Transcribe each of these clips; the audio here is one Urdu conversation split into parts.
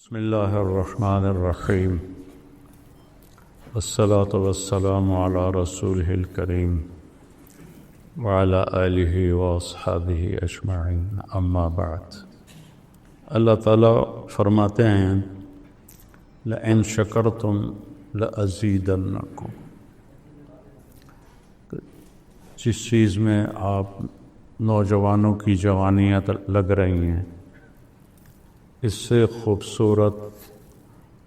بسم اللہ الرحمن الرحیم والصلاة والسلام علی رسولہ الکریم وعلی آلہ واصحابہ اجمعین اما بعد۔ اللہ تعالیٰ فرماتے ہیں لئن شکرتم لأزیدنکم۔ جس چیز میں آپ نوجوانوں کی جوانیاں لگ رہی ہیں، اس سے خوبصورت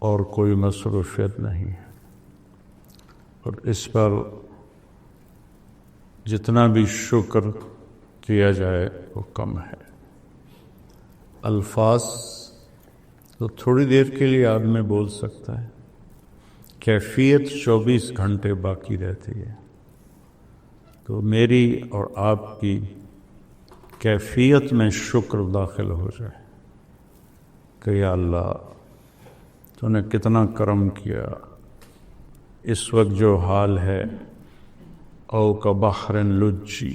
اور کوئی مصروفیت نہیں ہے، اور اس پر جتنا بھی شکر کیا جائے وہ کم ہے۔ الفاظ تو تھوڑی دیر کے لیے آدمی بول سکتا ہے، کیفیت 24 گھنٹے باقی رہتی ہے۔ تو میری اور آپ کی کیفیت میں شکر داخل ہو جائے کہ یا اللہ تو نے کتنا کرم کیا۔ اس وقت جو حال ہے، او کبحر لجی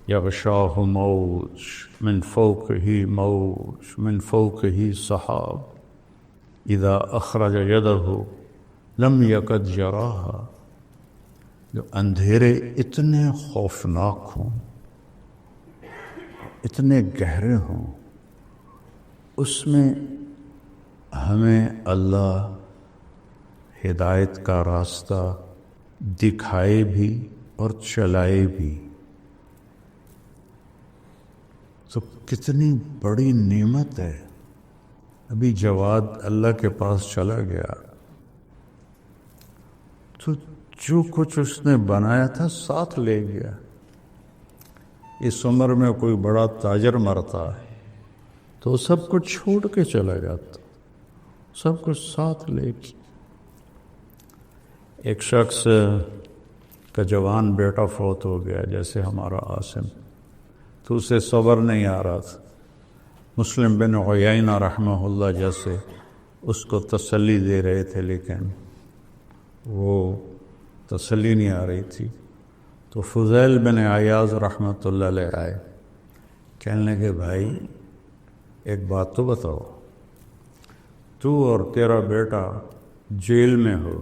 یغشاہ موج من فوقہ موج من فوقہ سحاب اذا اخرج یدہ لم یکد یراہا۔ جو اندھیرے اتنے خوفناک ہوں، اتنے گہرے ہوں، اس میں ہمیں اللہ ہدایت کا راستہ دکھائے بھی اور چلائے بھی، تو کتنی بڑی نعمت ہے۔ ابھی جواد اللہ کے پاس چلا گیا تو جو کچھ اس نے بنایا تھا ساتھ لے گیا۔ اس عمر میں کوئی بڑا تاجر مرتا ہے تو سب کچھ چھوڑ کے چلا جاتا، سب کچھ ساتھ لے کے۔ ایک شخص کا جوان بیٹا فوت ہو گیا، جیسے ہمارا عاصم، تو اسے صبر نہیں آ رہا تھا۔ مسلم بن عیینہ رحمہ اللہ جیسے اس کو تسلی دے رہے تھے، لیکن وہ تسلی نہیں آ رہی تھی۔ تو فضیل بن عیاض رحمۃ اللہ علیہ آئے، کہنے لگے بھائی ایک بات تو بتاؤ، تو اور تیرا بیٹا جیل میں ہو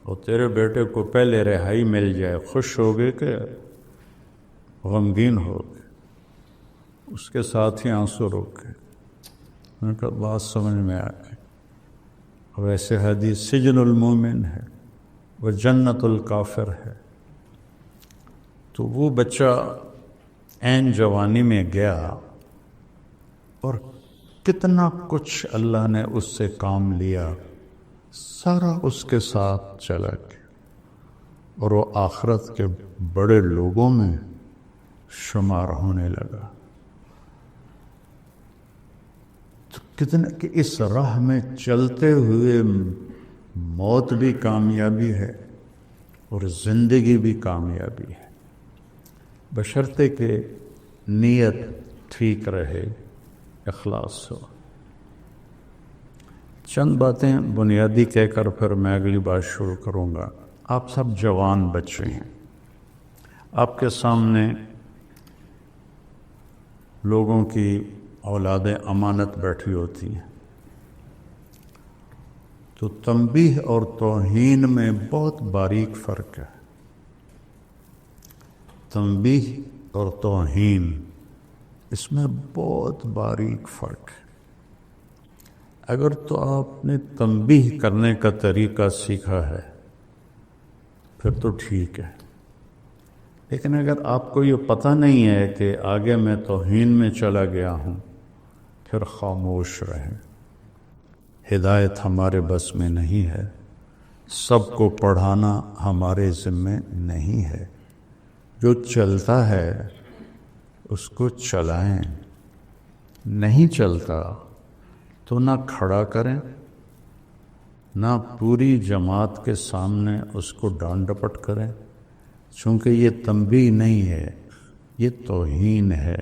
اور تیرے بیٹے کو پہلے رہائی مل جائے، خوش ہوگے کہ غمگین ہوگے؟ اس کے ساتھ ہی آنسو روکے۔ میں نے کہا بات سمجھ میں آ گئی۔ ویسے حدیث سجن المومن ہے وہ جنت الکافر ہے۔ تو وہ بچہ عین جوانی میں گیا اور کتنا کچھ اللہ نے اس سے کام لیا، سارا اس کے ساتھ چلا گیا، اور وہ آخرت کے بڑے لوگوں میں شمار ہونے لگا۔ تو کتنا کہ اس راہ میں چلتے ہوئے موت بھی کامیابی ہے اور زندگی بھی کامیابی ہے، بشرطے کہ نیت ٹھیک رہے، اخلاص ہو۔ چند باتیں بنیادی کہہ کر پھر میں اگلی بات شروع کروں گا۔ آپ سب جوان بچے ہیں، آپ کے سامنے لوگوں کی اولادیں امانت بیٹھی ہوتی ہیں، تو تنبیہ اور توہین میں بہت باریک فرق ہے۔ تنبیہ اور توہین، اس میں بہت باریک فرق ہے۔ اگر تو آپ نے تنبیہ کرنے کا طریقہ سیکھا ہے پھر تو ٹھیک ہے، لیکن اگر آپ کو یہ پتہ نہیں ہے کہ آگے میں توہین میں چلا گیا ہوں، پھر خاموش رہیں۔ ہدایت ہمارے بس میں نہیں ہے، سب کو پڑھانا ہمارے ذمے نہیں ہے۔ جو چلتا ہے اس کو چلائیں، نہیں چلتا تو نہ کھڑا کریں، نہ پوری جماعت کے سامنے اس کو ڈانٹ ڈپٹ کریں، چونکہ یہ تنبیہ نہیں ہے، یہ توہین ہے۔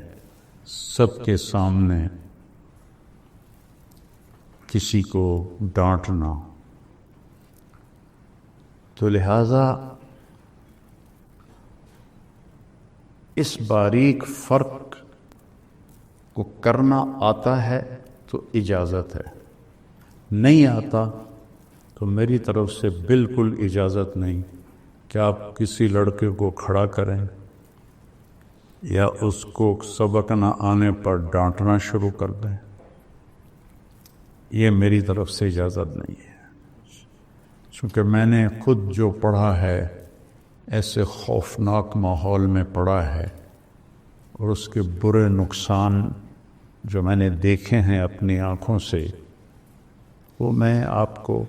سب کے سامنے کسی کو ڈانٹنا، تو لہذا اس باریک فرق کو کرنا آتا ہے تو اجازت ہے، نہیں آتا تو میری طرف سے بالکل اجازت نہیں کہ آپ کسی لڑکے کو کھڑا کریں یا اس کو سبق نہ آنے پر ڈانٹنا شروع کر دیں. یہ میری طرف سے اجازت نہیں ہے، چونکہ میں نے خود جو پڑھا ہے ایسے خوفناک ماحول میں پڑھا ہے، اور اس کے برے نقصان جو میں نے دیکھے ہیں اپنی آنکھوں سے وہ میں آپ کو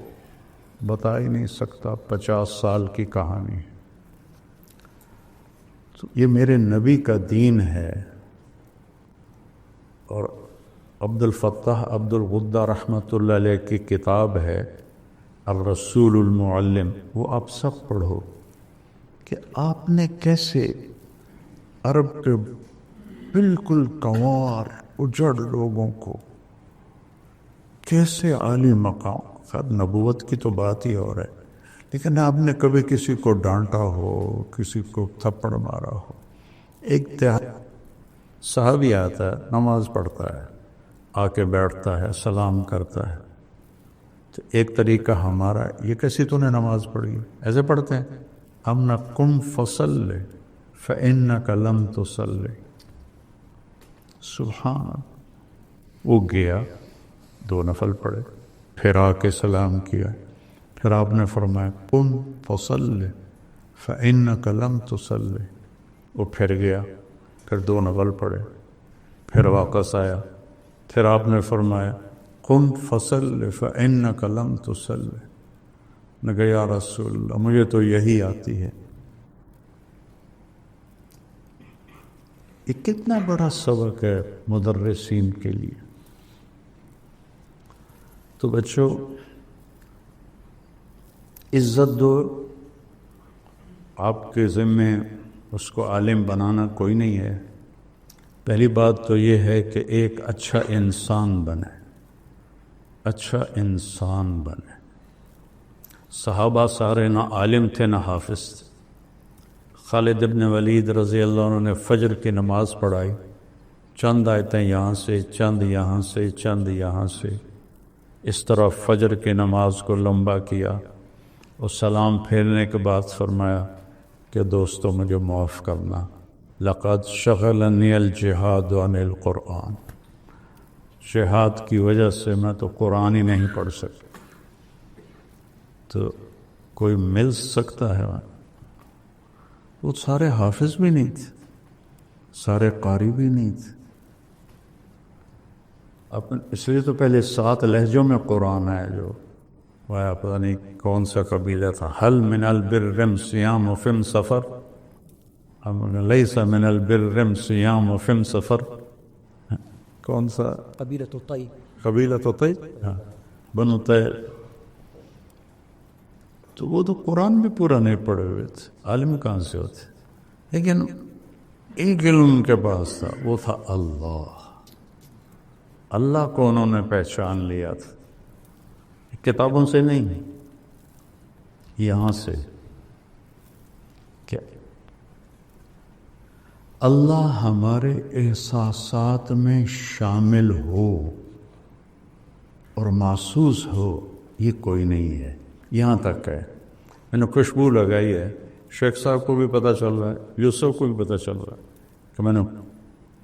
بتا ہی نہیں سکتا. 50 سال کی کہانی. تو یہ میرے نبی کا دین ہے. اور عبد الفتاح عبد الغدہ رحمۃ اللہ علیہ کی کتاب ہے الرسول المعلم، وہ آپ سب پڑھو کہ آپ نے کیسے عرب کے بالکل گنوار اجڑ لوگوں کو کیسے عالی مقام. خیر نبوت کی تو بات ہی اور ہے، لیکن آپ نے کبھی کسی کو ڈانٹا ہو، کسی کو تھپڑ مارا ہو. ایک صحابی آتا ہے، نماز پڑھتا ہے، آ کے بیٹھتا ہے، سلام کرتا ہے. تو ایک طریقہ ہمارا، یہ کیسی تو نے نماز پڑھی؟ ایسے پڑھتے ہیں ہم نہ. قم فصلی فإنک لم تصلی. سبحان. وہ گیا 2 نفل پڑھے، پھر آ کے سلام کیا، پھر آپ نے فرمایا قم فصلی فإنک لم تصلی. وہ پھر گیا، پھر 2 نفل پڑھے، پھر واپس آیا، پھر آپ نے فرمایا قم فصلی فإنک لم تصلی. نے کہا یا رسول اللہ مجھے تو یہی آتی ہے. یہ کتنا بڑا سبق ہے مدرسین کے لیے. تو بچوں عزت دو. آپ کے ذمے اس کو عالم بنانا کوئی نہیں ہے. پہلی بات تو یہ ہے کہ ایک اچھا انسان بنے، اچھا انسان بنے. صحابہ سارے نہ عالم تھے نہ حافظ تھے. خالد ابن ولید رضی اللہ عنہ نے فجر کی نماز پڑھائی، چند آیتیں یہاں سے، چند یہاں سے، چند یہاں سے، اس طرح فجر کی نماز کو لمبا کیا. اور سلام پھیرنے کے بعد فرمایا کہ دوستو مجھے معاف کرنا، لقد شغلنی الجہاد عن القرآن. جہاد کی وجہ سے میں تو قرآن ہی نہیں پڑھ سکتا. تو کوئی مل سکتا ہے؟ وہ سارے حافظ بھی نہیں تھے، سارے قاری بھی نہیں تھے. اس لیے تو پہلے 7 لہجوں میں قرآن ہے. جو وہ پتہ نہیں کون سا قبیلہ تھا. حل من البر صیام فم سفر، لیس من البر صیام فم سفر. کون سا؟ قبیلۃ الطی. قبیلۃ الطی، بنو طی. تو وہ تو قرآن بھی پورا نہیں پڑھے ہوئے تھے، عالم کہاں سے ہوتے. لیکن ایک علم ان کے پاس تھا، وہ تھا اللہ. اللہ کو انہوں نے پہچان لیا تھا، کتابوں سے نہیں، یہاں سے. کہ اللہ ہمارے احساسات میں شامل ہو اور محسوس ہو، یہ کوئی نہیں ہے. یہاں تک ہے میں نے خوشبو لگائی ہے، شیخ صاحب کو بھی پتہ چل رہا ہے، یوسف کو بھی پتہ چل رہا ہے کہ میں نے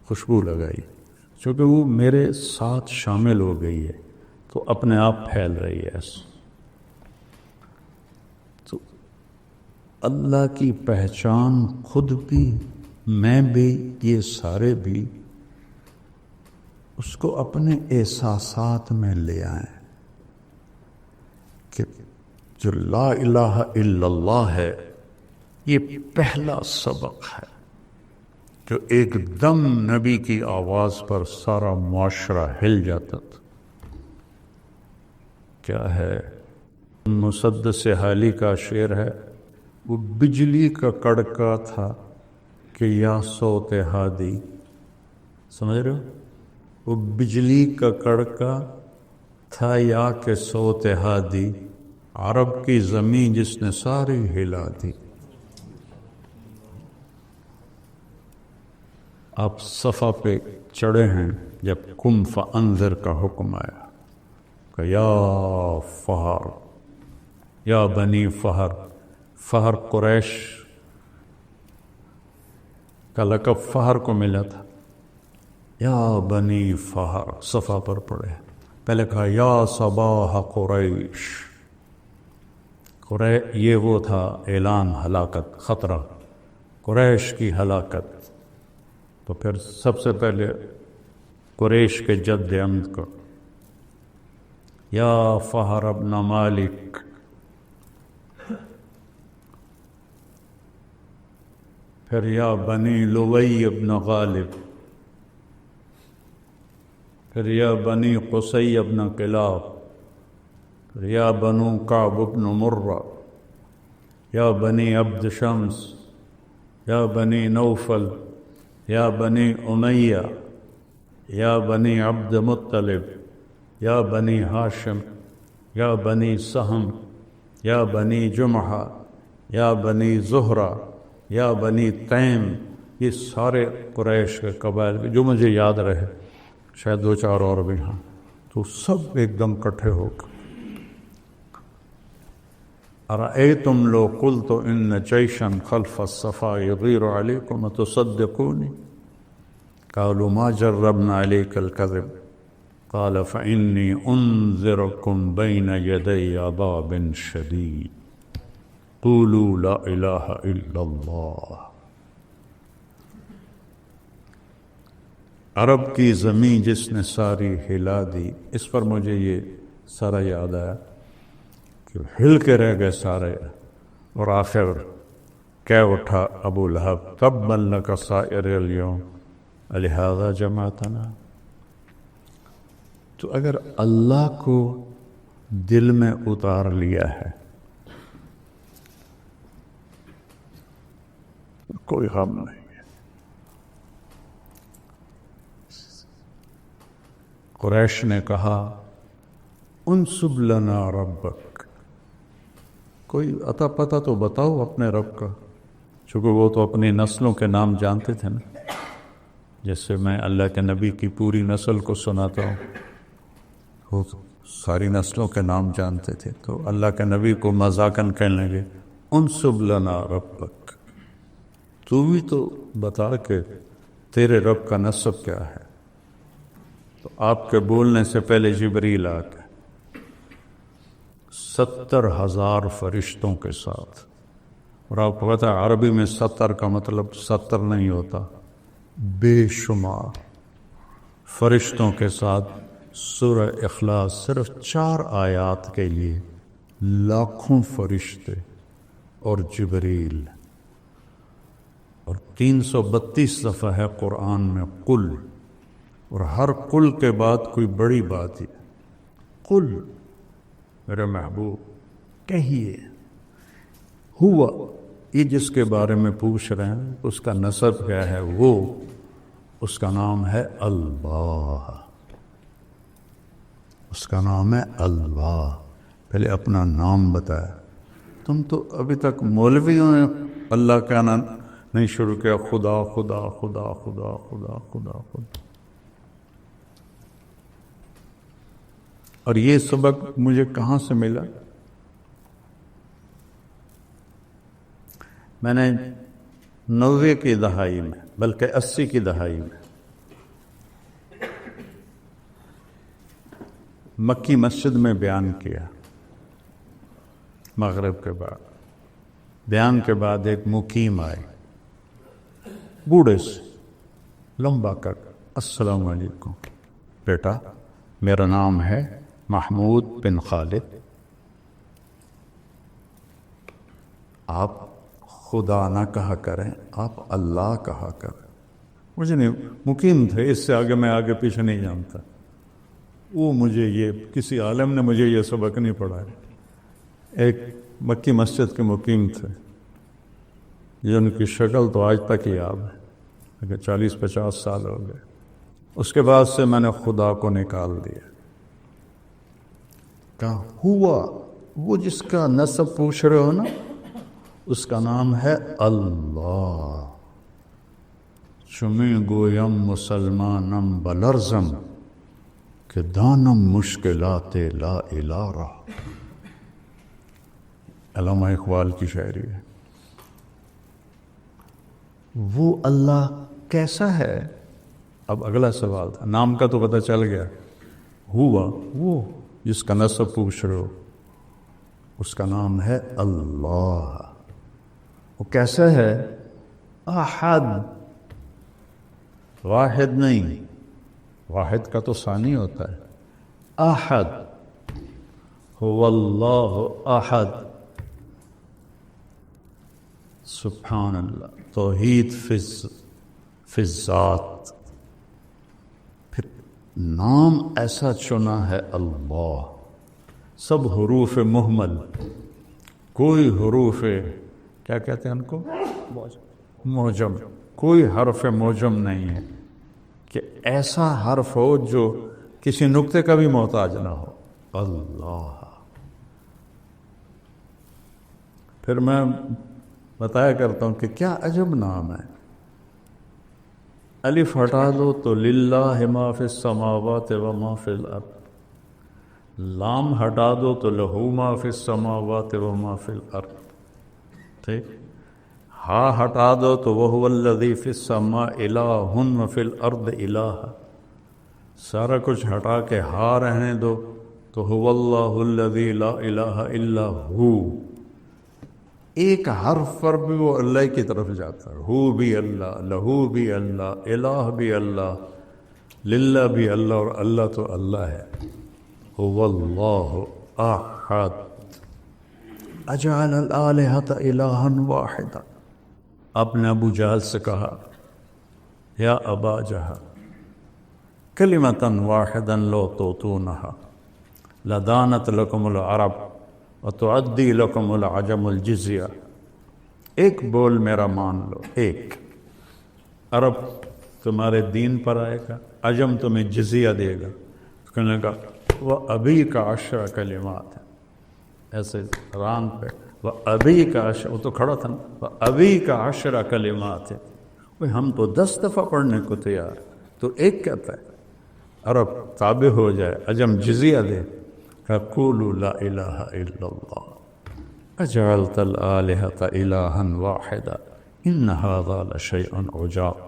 خوشبو لگائی، چونکہ وہ میرے ساتھ شامل ہو گئی ہے تو اپنے آپ پھیل رہی ہے. تو اللہ کی پہچان خود بھی، میں بھی، یہ سارے بھی اس کو اپنے احساسات میں لے آئیں کہ جو لا الہ الا اللہ ہے یہ پہلا سبق ہے جو ایک دم نبی کی آواز پر سارا معاشرہ ہل جاتا تھا. کیا ہے؟ مسدس حالی کا شعر ہے، وہ بجلی کا کڑکا تھا کہ یا صوت ہادی. سمجھ رہے ہو؟ وہ بجلی کا کڑکا تھا یا کہ صوت ہادی، عرب کی زمین جس نے ساری ہلا دی. آپ صفا پہ چڑھے ہیں جب قم فانذر کا حکم آیا. کہ یا فہر، یا بنی فہر۔ فہر قریش کا لقب فہر کو ملا تھا۔ یا بنی فہر صفا پر پڑے، پہلے کہا یا صباح قریش۔ یہ وہ تھا اعلان ہلاکت، خطرہ، قریش کی ہلاکت۔ تو پھر سب سے پہلے قریش کے جد عمد کو، یا فہر ابن مالک۔ پھر یا بنی لوی ابن غالب، پھر یا بنی قصی ابن کلاب، پھر یا بنو کعب ابن مرہ، یا بنی عبد شمس، یا بنی نوفل، یا بنی امیہ، یا بنی عبد مطلب، یا بنی ہاشم، یا بنی سہم، یا بنی جمحہ، یا بنی زہرہ، یا بنی تیم۔ یہ سارے قریش کے قبائل جو مجھے یاد رہے، شاید دو چار اور بھی ہیں، تو سب ایک دم کٹھے ہو کر ارأیتم لو قلت ان جیشا خلف الصفا یغیر علیکم اتصدقونی قالوا ما جربنا علیک الکذب قال فإنی انذرکم بین یدی عذاب شدید قولوا لا الہ الا اللہ۔ عرب کی زمین جس نے ساری ہلا دی، اس پر مجھے یہ سارا یاد آیا کہ ہل کے رہ گئے سارے، اور آخر کہہ اٹھا ابو لہب تبا لک سائر الیوم لہذا جمعتنا۔ تو اگر اللہ کو دل میں اتار لیا ہے کوئی غم نہیں۔ قریش نے کہا انصب لنا ربک، کوئی عطا پتہ تو بتاؤ اپنے رب کا، چونکہ وہ تو اپنی نسلوں کے نام جانتے تھے نا، جیسے میں اللہ کے نبی کی پوری نسل کو سناتا ہوں، وہ ساری نسلوں کے نام جانتے تھے، تو اللہ کے نبی کو مذاقاً کہنے لگے انصب لنا ربک، تو بھی تو بتا کہ تیرے رب کا نسب کیا ہے۔ تو آپ کے بولنے سے پہلے جبریل آ کے 70,000 فرشتوں کے ساتھ، اور آپ کو پتہ ہے عربی میں 70 کا مطلب 70 نہیں ہوتا، بے شمار فرشتوں کے ساتھ سورہ اخلاص صرف 4 آیات کے لیے لاکھوں فرشتے اور جبریل، اور 332 دفعہ ہے قرآن میں قل، اور ہر قل کے بعد کوئی بڑی بات ہی، قل میرے محبوب کہیے، ہوا یہ جس کے بارے میں پوچھ رہے ہیں اس کا نسب کیا ہے، وہ اس کا نام ہے اللہ، اس کا نام ہے اللہ۔ پہلے اپنا نام بتایا۔ تم تو ابھی تک مولویوں نے اللہ کہنا نہیں شروع کیا، خدا خدا خدا خدا خدا خدا خدا۔ اور یہ سبق مجھے کہاں سے ملا؟ میں نے 90 کی دہائی میں، بلکہ 80 کی دہائی میں مکی مسجد میں بیان کیا، مغرب کے بعد۔ بیان کے بعد ایک مقیم آئے، بوڑھے سے، لمبا کٹ، السلام علیکم بیٹا، میرا نام ہے محمود بن خالد، آپ خدا نہ کہا کریں، آپ اللہ کہا کریں۔ مجھے نہیں، مقیم تھے، اس سے آگے میں آگے پیچھے نہیں جانتا۔ وہ مجھے یہ کسی عالم نے مجھے یہ سبق نہیں پڑھایا۔ ایک مکی مسجد کے مقیم تھے، جن کی شکل تو آج تک ہی یاد ہے، اگر 40-50 سال ہو گئے۔ اس کے بعد سے میں نے خدا کو نکال دیا۔ کہا ہوا وہ جس کا نسب پوچھ رہے ہو نا، اس کا نام ہے اللہ۔ چمی گویم مسلمانم بلرزم کہ دانم مشکلات لا الہ رہا. علامہ اقبال کی شاعری ہے. وہ اللہ کیسا ہے؟ اب اگلا سوال تھا. نام کا تو پتہ چل گیا. ہوا وہ جس کا نسب پوچھ رہے ہو اس کا نام ہے اللہ. وہ کیسا ہے؟ احد، واحد نہیں. واحد کا تو ثانی ہوتا ہے. احد، هو اللہ احد. سبحان اللہ. توحید فی الذات. پھر نام ایسا چنا ہے اللہ. سب حروف مہمل، کوئی حروف کیا کہتے ہیں ان کو؟ موجم. کوئی حرف موجم نہیں ہے کہ ایسا حرف ہو جو کسی نقطے کا بھی محتاج نہ ہو. اللہ. پھر میں بتایا کرتا ہوں کہ کیا عجب نام ہے. الف ہٹا دو تو للہ ما فی السماوات و ما فی الارض. لام ہٹا دو تو لہو ما فی السماوات و ما فی الارض. ٹھیک. ہا ہٹا دو تو وہو الذی فی السماء الہ و فی الارض الہ. سارا کچھ ہٹا کے ہا رہنے دو تو هو اللہ الذی لا الہ الا ہو. ایک حرف پر بھی وہ اللہ کی طرف جاتا ہے. ہو بھی اللہ، لہو بھی اللہ، الہ بھی اللہ، للہ بھی اللہ، اور اللہ تو اللہ ہے. هو اللہ احد. اجعل الآلہۃ الہا واحدا. آپ نے ابو جہل سے کہا یا ابا جہل کلمۃ واحدا لو توتونہا لدانت لکم العرب وتعدی لکم العجم الجزیہ. ایک بول میرا مان لو. ایک عرب تمہارے دین پر آئے گا، عجم تمہیں جزیہ دے گا. کہنے کا وہ ابھی کا 10 کلمات ہے. ایسے ران پہ وہ ابھی کا 10، وہ تو کھڑا تھا نا. وہ ابھی کا 10 کلمات ہے. ہم تو 10 دفعہ پڑھنے کو تیار، تو ایک کہتا ہے. عرب تابع ہو جائے، عجم جزیہ دے. قولوا لا الہ الا اللہ اجعلت الآلہۃ الہا واحدا ان ھذا لشیء عجاب.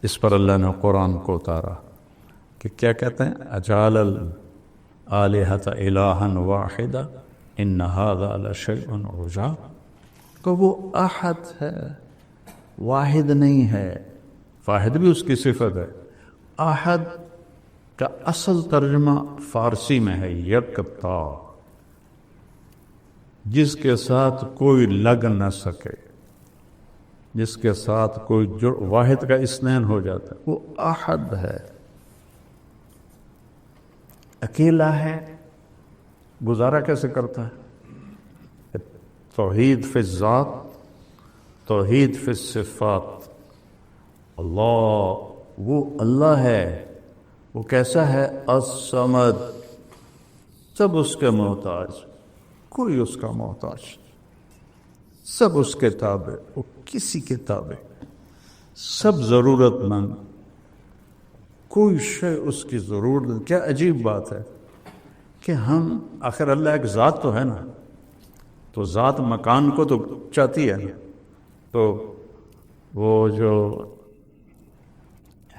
اس پر اللہ نے قرآن کو اتارا کہ کیا کہتے ہیں؟ اجعل الآلہۃ الہا واحدا ان ھذا لشیء عجاب. کہ وہ احد ہے، واحد نہیں ہے. واحد بھی اس کی صفت ہے. احد کا اصل ترجمہ فارسی میں ہے یکتا، جس کے ساتھ کوئی لگ نہ سکے، جس کے ساتھ کوئی واحد کا اثنین ہو جاتا ہے، وہ احد ہے. اکیلا ہے. گزارا کیسے کرتا ہے؟ توحید فی الذات، توحید فی الصفات. اللہ وہ اللہ ہے. وہ کیسا ہے؟ الصمد. سب اس کے محتاج، کوئی اس کا محتاج. سب اس کے تابع، وہ کسی کے تابع. سب ضرورت مند، کوئی شے اس کی ضرورت. کیا عجیب بات ہے کہ ہم آخر اللہ ایک ذات تو ہے نا، تو ذات مکان کو تو چاہتی ہے نا. تو وہ جو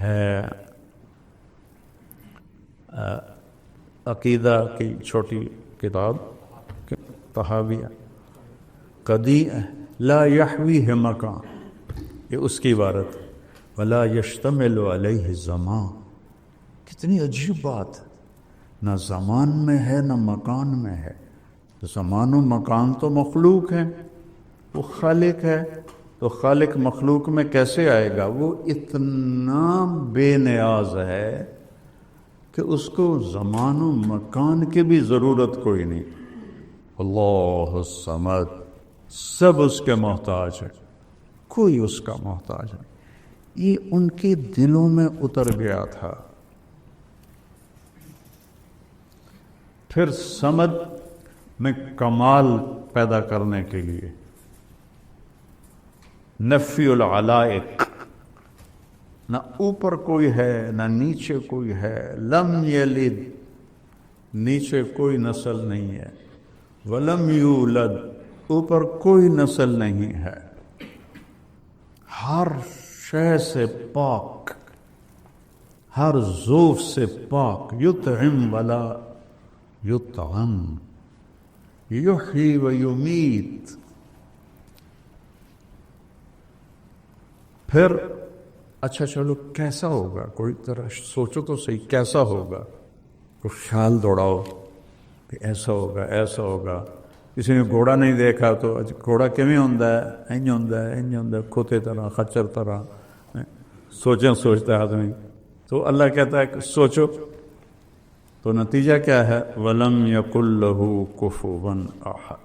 ہے عقیدہ کی چھوٹی کتاب طحاویہ، قدی لا یحویہ مکان، یہ اس کی عبارت. ولا یشتمل علیہ زمان. کتنی عجیب بات ہے. نہ زمان میں ہے نہ مکان میں ہے. زمان و مکان تو مخلوق ہیں، وہ خالق ہے. تو خالق مخلوق میں کیسے آئے گا؟ وہ اتنا بے نیاز ہے کہ اس کو زمان و مکان کی بھی ضرورت کوئی نہیں. اللہ الصمد. سب اس کے محتاج ہے، کوئی اس کا محتاج نہیں. یہ ان کے دلوں میں اتر گیا تھا. پھر سمد میں کمال پیدا کرنے کے لیے نفی العلائق، نہ اوپر کوئی ہے نہ نیچے کوئی ہے. لم یلد نیچے کوئی نسل نہیں ہے، ولم یولد، اوپر کوئی نسل نہیں ہے، ہر شے سے پاک، ہر ذوف سے پاک، یطعم ولا یطعم، یحیی و یمیت۔ پھر اچھا چلو کیسا ہوگا، کوئی طرح سوچو تو صحیح کیسا ہوگا، کوئی خیال دوڑاؤ کہ ایسا ہوگا ایسا ہوگا۔ کسی نے گھوڑا نہیں دیکھا تو گھوڑا کیویں ہوندا ہے، انج ہوندا ہے انج ہوندا ہے، کھوتے طرح خچر طرح سوچتا ہے آدمی۔ تو اللہ کہتا ہے کہ سوچو، تو نتیجہ کیا ہے؟ وَلَمْ يَكُنْ لَهُ كُفُوًا أَحَدٌ،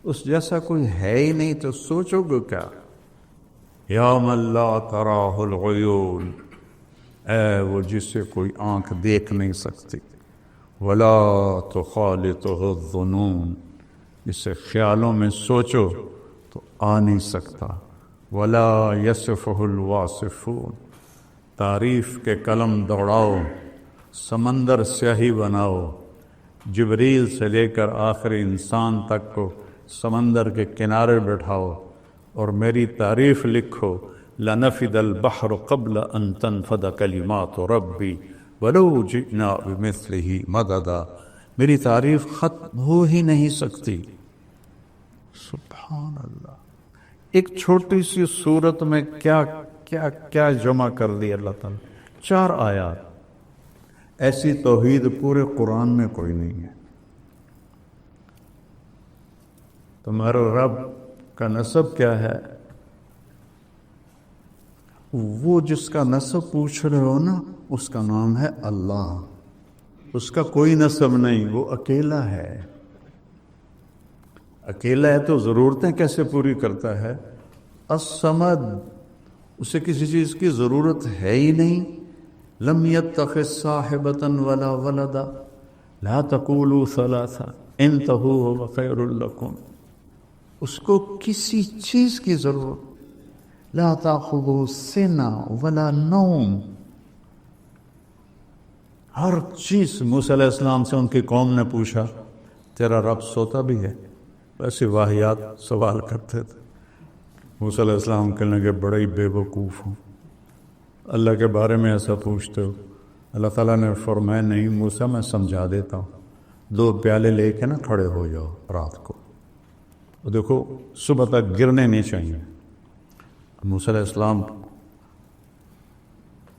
اس جیسا کوئی ہے ہی نہیں، تو سوچو گے کیا؟ یا من لا تراہ العیون، اے وہ جسے کوئی آنکھ دیکھ نہیں سکتی، ولا تخالطہ الظنون، جسے خیالوں میں سوچو تو آ نہیں سکتا، ولا یصفہ الواصفون، تعریف کے قلم دوڑاؤ، سمندر سیاہی بناؤ، جبریل سے لے کر آخری انسان تک کو سمندر کے کنارے بٹھاؤ اور میری تعریف لکھو، لنفد البحر قبل ان تنفد کلمات ربی ولو جئنا بمثلہ مددا، میری تعریف ختم ہو ہی نہیں سکتی۔ سبحان اللہ، ایک چھوٹی سی صورت میں کیا کیا کیا جمع کر دی اللہ تعالیٰ، 4 آیات۔ ایسی توحید پورے قرآن میں کوئی نہیں ہے۔ تمہارا رب کا نسب کیا ہے؟ وہ جس کا نسب پوچھ رہے ہو نا، اس کا نام ہے اللہ، اس کا کوئی نسب نہیں، وہ اکیلا ہے۔ اکیلا ہے تو ضرورتیں کیسے پوری کرتا ہے؟ الصمد، اسے کسی چیز کی ضرورت ہے ہی نہیں۔ لم یتخذ صاحبۃ ولا ولدا، لا تقولوا ثلاثہ انتہوا هو خیر لکم، اس کو کسی چیز کی ضرورت، لا تاخذہ سنہ ولا نوم، ہر چیز۔ موسیٰ علیہ السلام سے ان کی قوم نے پوچھا تیرا رب سوتا بھی ہے؟ ویسے واہیات سوال کرتے تھے۔ موسیٰ علیہ السلام کہنے لگے بڑے ہی بے وقوف ہوں، اللہ کے بارے میں ایسا پوچھتے ہو؟ اللہ تعالیٰ نے فرمایا نہیں موسیٰ، میں سمجھا دیتا ہوں، 2 پیالے لے کے نا کھڑے ہو جاؤ رات کو، دیکھو صبح تک گرنے نہیں چاہیے۔ موسیٰ علیہ السلام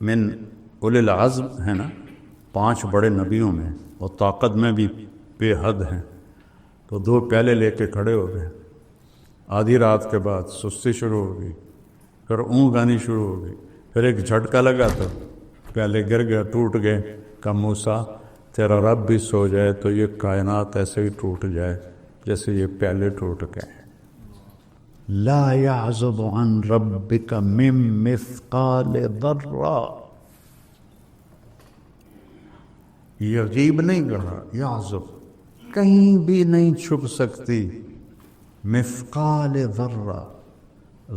من اولی العزم ہے نا، 5 بڑے نبیوں میں، اور طاقت میں بھی بے حد ہیں، تو 2 پیالے لے کے کھڑے ہو گئے۔ آدھی رات کے بعد سستی شروع ہو گئی، پھر اونگ آنی شروع ہو گئی، پھر ایک جھٹکا لگا تو پیالے گر گئے، ٹوٹ گئے۔ کہ موسیٰ تیرا رب بھی سو جائے تو یہ کائنات ایسے ہی ٹوٹ جائے جیسے یہ پیالے ٹوٹ گئے۔ لا يعزب عن ربك من مثقال ذرہ، یہ عجیب نہیں کہا، یعزب کہیں بھی نہیں چھپ سکتی، مثقال ذرہ،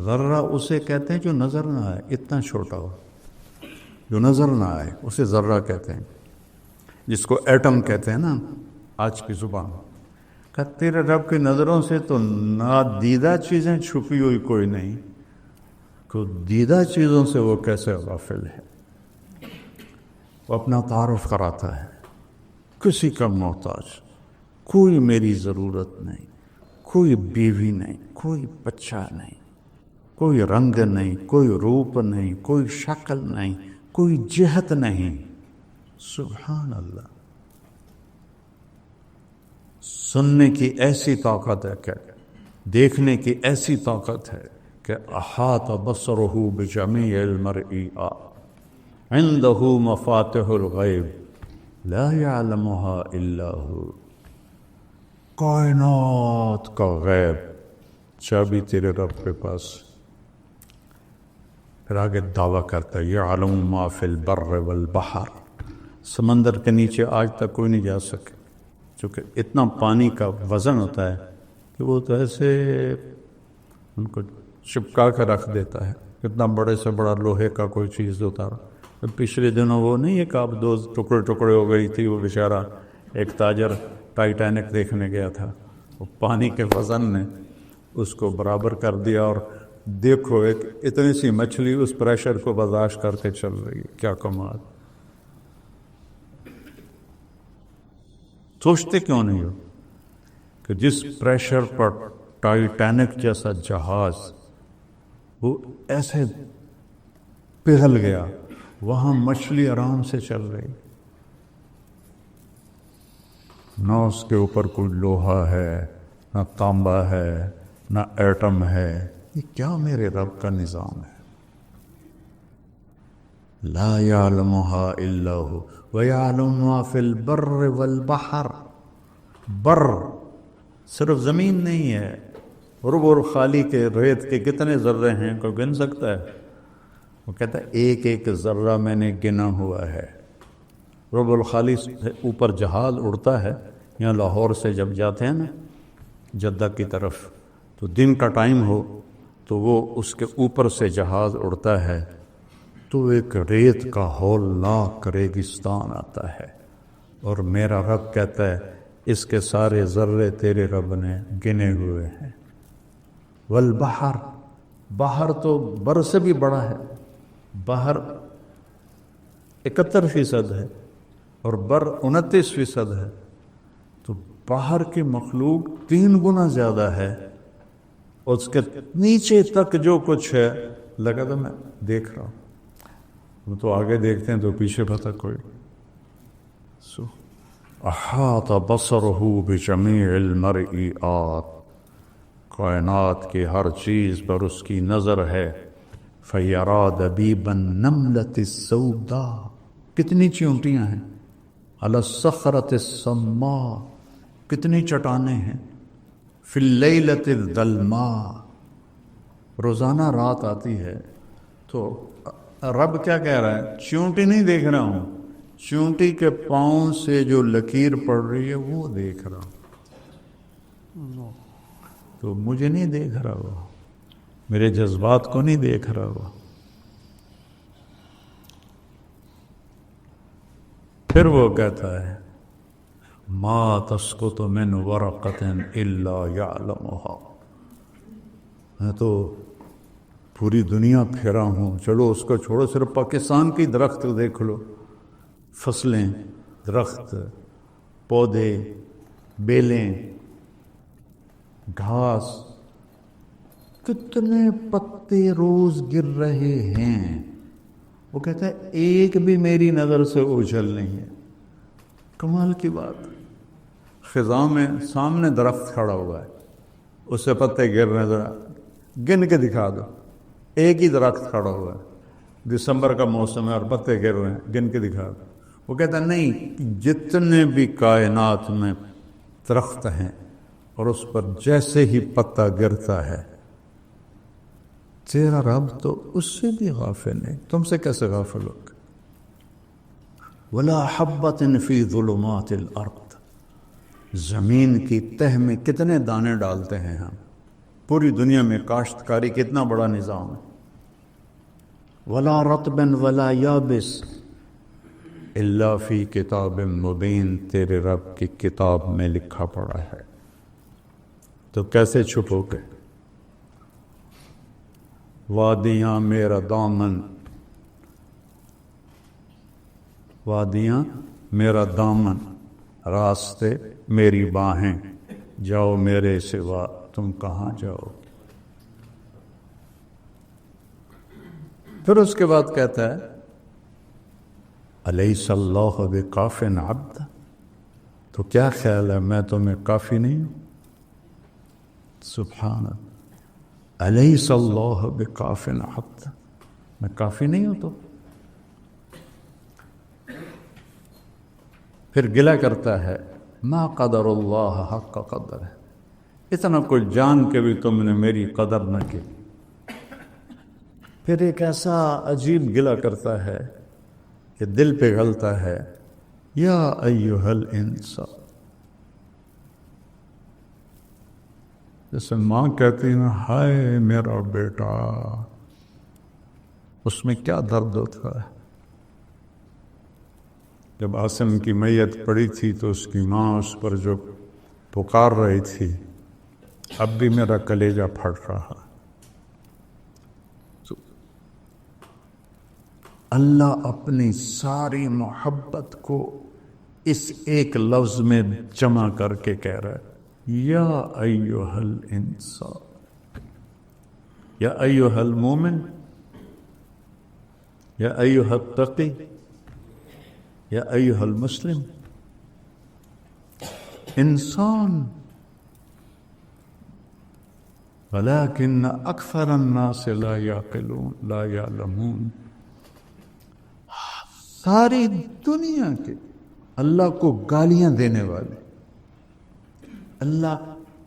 ذرہ اسے کہتے ہیں جو نظر نہ آئے، اتنا چھوٹا ہو جو نظر نہ آئے اسے ذرہ کہتے ہیں، جس کو ایٹم کہتے ہیں نا آج کی زبان۔ کہ تیرے رب کی نظروں سے تو نادیدہ چیزیں چھپی ہوئی کوئی نہیں، کو دیدہ چیزوں سے وہ کیسے غافل ہے۔ وہ اپنا تعارف کراتا ہے، کسی کا محتاج، کوئی میری ضرورت نہیں، کوئی بیوی نہیں، کوئی بچہ نہیں، کوئی رنگ نہیں، کوئی روپ نہیں، کوئی شکل نہیں، کوئی جہت نہیں۔ سبحان اللہ، سننے کی ایسی طاقت ہے کہ دیکھنے کی ایسی طاقت ہے کہ احاط بصرہ بجمیع المرئی عنده مفاتح الغیب لا يعلمها الا هو، کائنات کا غیب چابی تیرے رب کے پاس۔ پھر آگے دعویٰ کرتا ہے یعلم ما فی البر والبحر، سمندر کے نیچے آج تک کوئی نہیں جا سکے، چونکہ اتنا پانی کا وزن ہوتا ہے کہ وہ تو ایسے ان کو چپکا کر رکھ دیتا ہے، اتنا بڑے سے بڑا لوہے کا کوئی چیز اتارا پچھلے دنوں وہ نہیں ایک آپ دو ٹکڑے ٹکڑے ہو گئی تھی وہ بیچارہ ایک تاجر ٹائٹینک دیکھنے گیا تھا، وہ پانی کے وزن نے اس کو برابر کر دیا، اور دیکھو ایک اتنی سی مچھلی اس پریشر کو برداشت کر کے چل رہی ہے، کیا کمال! سوچتے کیوں نہیں ہو کہ جس پریشر پر ٹائٹینک جیسا جہاز وہ ایسے پگھل گیا، وہاں مچھلی آرام سے چل رہی، نہ اس کے اوپر کوئی لوہا ہے، نہ تانبا ہے، نہ ایٹم ہے۔ یہ کیا میرے رب کا نظام ہے! لا يعلمها الا هو ويعلم ما في البر والبحر۔ بر صرف زمین نہیں ہے، رب الخالی کے ریت کے کتنے ذرے ہیں کوئی گن سکتا ہے؟ وہ کہتا ہے ایک ایک ذرہ میں نے گنا ہوا ہے۔ رب الخالی سے اوپر جہاز اڑتا ہے، یہاں لاہور سے جب جاتے ہیں نا جدہ کی طرف، تو دن کا ٹائم ہو تو وہ اس کے اوپر سے جہاز اڑتا ہے تو ایک ریت کا ہولناک ریگستان آتا ہے، اور میرا رب کہتا ہے اس کے سارے ذرے تیرے رب نے گنے ہوئے ہیں۔ والبحر، بحر تو بر سے بھی بڑا ہے، بحر 71% ہے اور بر 29% ہے، تو باہر کی مخلوق 3 گنا زیادہ ہے، اور اس کے نیچے تک جو کچھ ہے لگا تو میں دیکھ رہا ہوں، وہ تو آگے دیکھتے ہیں تو پیچھے پتہ کوئی۔ احاط بصرہ بجمیع المرئیات، کائنات کی ہر چیز پر اس کی نظر ہے۔ فیرا دبیب النملۃ السوداء، کتنی چیونٹیاں ہیں، علی الصخرۃ الصماء، کتنی چٹانیں ہیں، فی اللیلۃ الظلماء، روزانہ رات آتی ہے تو رب کیا کہہ رہا ہے؟ چیونٹی نہیں دیکھ رہا ہوں، چیونٹی کے پاؤں سے جو لکیر پڑ رہی ہے وہ دیکھ رہا ہوں، تو مجھے نہیں دیکھ رہا وہ، میرے جذبات کو نہیں دیکھ رہا وہ۔ پھر وہ کہتا ہے ما تسقط من ورقۃ الا یعلمها، میں تو پوری دنیا پھرا ہوں، چلو اس کو چھوڑو، صرف پاکستان کی درخت دیکھ لو، فصلیں، درخت، پودے، بیلیں، گھاس، کتنے پتے روز گر رہے ہیں، وہ کہتا ہے ایک بھی میری نظر سے اوجھل نہیں ہے۔ کمال کی بات، خزاں میں سامنے درخت کھڑا ہوا ہے، اس سے پتے گر رہے ہیں، ذرا گن کے دکھا دو، ایک ہی درخت کھڑا ہوا ہے، دسمبر کا موسم ہے اور پتے گر رہے ہیں، گن کے دکھا دو۔ وہ کہتا ہے نہیں، جتنے بھی کائنات میں درخت ہیں اور اس پر جیسے ہی پتا گرتا ہے، تیرا رب تو اس سے بھی غافل ہے، تم سے کیسے غافل ہوگا؟ ولا حبۃ فی ظلمات الارض، زمین کی تہ میں کتنے دانے ڈالتے ہیں ہم، پوری دنیا میں کاشتکاری کتنا بڑا نظام ہے۔ ولا رطب ولا یابس الا فی کتاب مبین، تیرے رب کی کتاب میں لکھا پڑا ہے، تو کیسے چھپو گے؟ وادیاں میرا دامن، وادیاں میرا دامن، راستے میری باہیں، جاؤ میرے سوا تم کہاں جاؤ؟ پھر اس کے بعد کہتا ہے الیس اللہ بکاف عبدہ، تو کیا خیال ہے میں تمہیں کافی نہیں ہوں؟ سبحان اللہ، الیس اللہ بکاف عبدہ، میں کافی نہیں ہوں؟ تو پھر گلہ کرتا ہے ما قدر اللہ حق قدر، اتنا کچھ جان کے بھی تم نے میری قدر نہ کی۔ پھر ایک ایسا عجیب گلہ کرتا ہے کہ دل پگھلتا ہے، یا ایھا الانسان، جیسے ماں کہتی ہے ہائے میرا بیٹا، اس میں کیا درد ہوتا ہے، جب عاصم کی میت پڑی تھی تو اس کی ماں اس پر جو پکار رہی تھی، اب بھی میرا کلیجہ پھٹ رہا۔ تو اللہ اپنی ساری محبت کو اس ایک لفظ میں جمع کر کے کہہ رہا ہے، یا ایھا الانسان، یا ایھا المومن، یا ایھا التقی، یا ایھا المسلم۔ انسان، ولكن اکثر الناس لا یعقلون، لا یعلمون۔ ساری دنیا کے اللہ کو گالیاں دینے والے، اللہ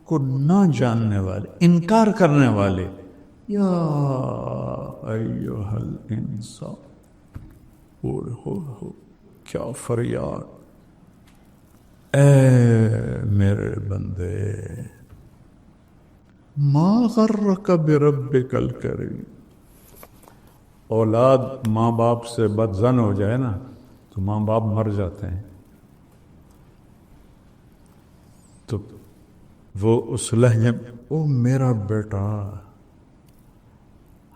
کو نہ جاننے والے، انکار کرنے والے، یا ایھا الانسان، ہو کیا فریاد، اے میرے بندے، ما غرک بربک الکریم۔ اولاد ماں باپ سے بدظن ہو جائے نا تو ماں باپ مر جاتے ہیں، تو وہ اس لہجے میں، او میرا بیٹا،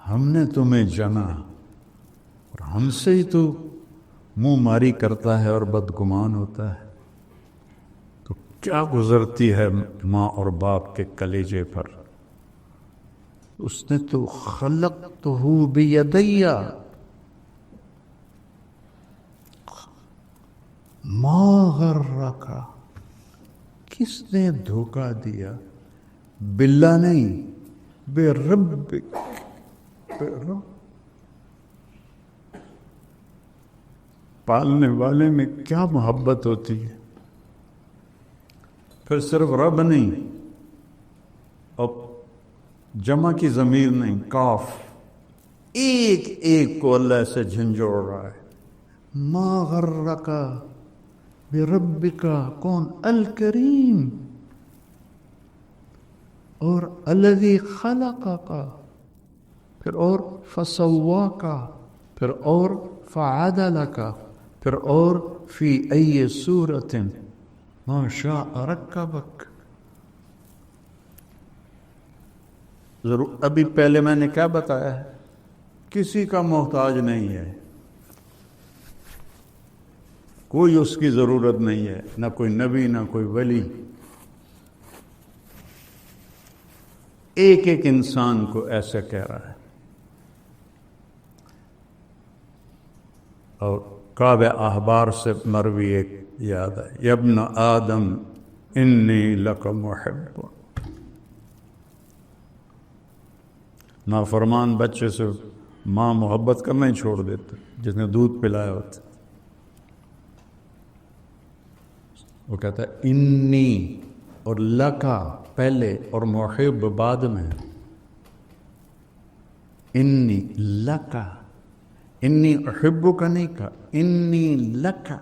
ہم نے تمہیں جانا اور ہم سے ہی تو منہ ماری کرتا ہے اور بدگمان ہوتا ہے، تو کیا گزرتی ہے ماں اور باپ کے کلیجے پر۔ اس نے تو خلقتہ بیدی، ما غرک، کس نے دھوکہ دیا، باللہ نہیں، بے رب، پالنے والے میں کیا محبت ہوتی ہے۔ پھر صرف رب نہیں، اور جمع کی ضمیر نہیں، کاف، ایک ایک کو اللہ سے جھنجھوڑ رہا ہے۔ ما غرک بربک، کون؟ الکریم، اور الذی خلقک، پھر اور فسواک، پھر اور فعدلک، پھر اور فی ای صورت ما شاء رکبک۔ ضرور ابھی پہلے میں نے کیا بتایا ہے، کسی کا محتاج نہیں ہے، کوئی اس کی ضرورت نہیں ہے، نہ کوئی نبی نہ کوئی ولی۔ ایک ایک انسان کو ایسے کہہ رہا ہے۔ اور کعب احبار سے مروی ایک یاد ہے، یا ابن آدم انی لک محب۔ نافرمان بچے سے ماں محبت کرنا ہی چھوڑ دیتے، جس نے دودھ پلایا ہوتا، وہ کہتا ہے انی، اور لکا پہلے اور محب بعد میں، انی لکا، انی احبک نہیں کہا، انی لکا،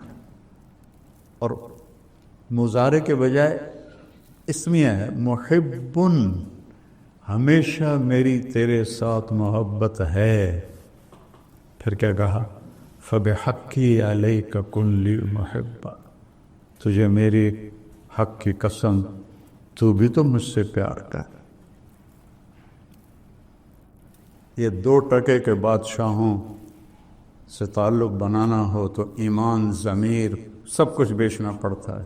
اور مضارع کے بجائے اسمیہ ہے، محبن، ہمیشہ میری تیرے ساتھ محبت ہے۔ پھر کیا کہا، فبحقی علیک کن لی محبا، تجھے میری حق کی قسم، تو بھی تو مجھ سے پیار کر۔ یہ 2 ٹکے کے بادشاہوں سے تعلق بنانا ہو تو ایمان، ضمیر، سب کچھ بیچنا پڑتا ہے،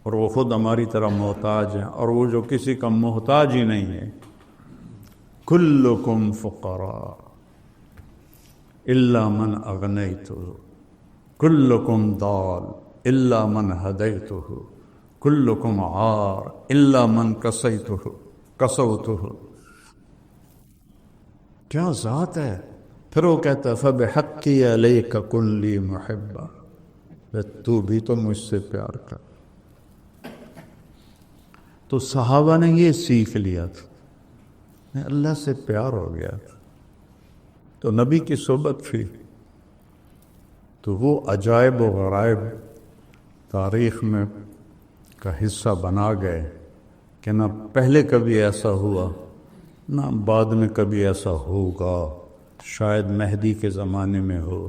اور وہ خود ہماری طرح محتاج ہیں، اور وہ جو کسی کا محتاج ہی نہیں ہے۔ کلکم فقراء الا من اغنیتہ، کلکم ضال الا من ہدیتہ، کلکم عار الا من کسوتہ۔ کیا ذات ہے۔ پھر وہ کہتا ہے فبحقی علیک کن لی محبا، تو بھی تو مجھ سے پیار کر۔ تو صحابہ نے یہ سیکھ لیا تھا، اللہ سے پیار ہو گیا تھا، تو نبی کی صحبت تھی، تو وہ عجائب و غرائب تاریخ میں کا حصہ بنا گئے کہ نہ پہلے کبھی ایسا ہوا، نہ بعد میں کبھی ایسا ہوگا، شاید مہدی کے زمانے میں ہو۔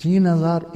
3000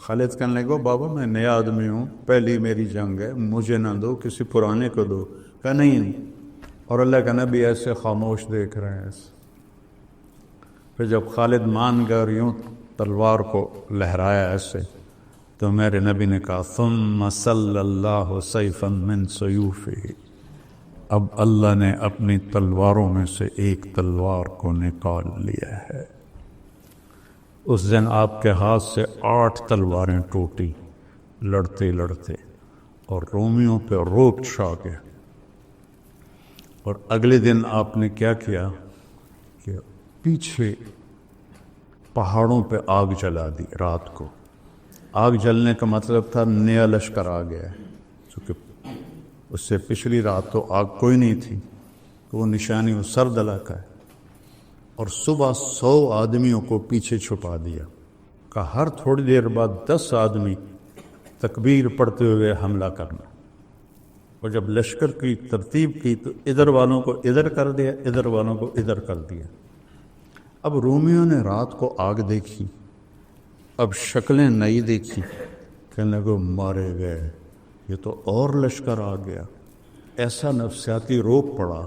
خالد کہنے لگا بابا میں نیا آدمی ہوں، پہلی میری جنگ ہے، مجھے نہ دو، کسی پرانے کو دو۔ کہا نہیں، اور اللہ کا نبی ایسے خاموش دیکھ رہے ہیں ایسے۔ پھر جب خالد مان گئے اور یوں تلوار کو لہرایا ایسے، تو میرے نبی نے کہا ثم صلی اللہ سیفا من سیوفہ، اب اللہ نے اپنی تلواروں میں سے ایک تلوار کو نکال لیا ہے۔ اس دن آپ کے ہاتھ سے 8 تلواریں ٹوٹی لڑتے لڑتے، اور رومیوں پہ روب چھا گیا۔ اور اگلے دن آپ نے کیا کیا کہ پیچھے پہاڑوں پہ آگ جلا دی رات کو۔ آگ جلنے کا مطلب تھا نیا لشکر آ گیا ہے، چونکہ اس سے پچھلی رات تو آگ کوئی نہیں تھی، تو وہ نشانی وہ سرد علاقہ ہے۔ اور صبح 100 آدمیوں کو پیچھے چھپا دیا، کہ ہر تھوڑی دیر بعد 10 آدمی تکبیر پڑھتے ہوئے حملہ کرنا۔ اور جب لشکر کی ترتیب کی تو ادھر والوں کو ادھر کر دیا، ادھر والوں کو ادھر کر دیا۔ اب رومیوں نے رات کو آگ دیکھی، اب شکلیں نئی دیکھی، کہنے لگے مارے گئے، یہ تو اور لشکر آ گیا۔ ایسا نفسیاتی روپ پڑا،